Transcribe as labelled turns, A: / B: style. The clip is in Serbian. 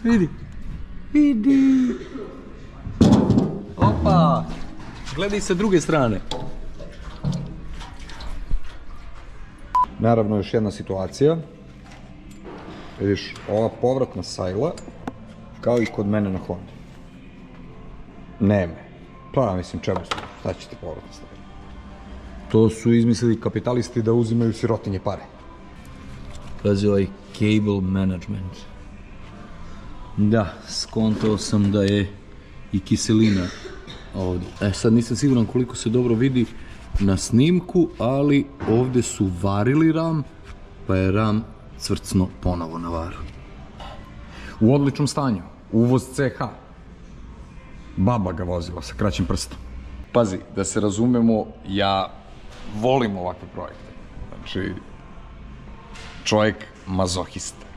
A: Vidi. Vidi. Opa. Gledaj sa druge strane. Naravno, još jedna situacija. Vidiš, ova povratna sajla, kao i kod mene na Hondi. Nema. Pa, mislim, čemu su? Šta će ti povratna sajla? To su izmislili kapitalisti da uzimaju sirotinje pare. Pazi ovaj cable management. Da, skontao sam da je i kiselina ovdje. Sad nisam siguran koliko se dobro vidi na snimku, ali ovdje su varili ram, pa je ram cvrcno ponovo na varu. U odličnom stanju, uvoz CH. Baba ga vozila sa kraćim prstom. Pazi, da se razumemo, ja volim ovakve projekte. Znači, čovjek mazohista.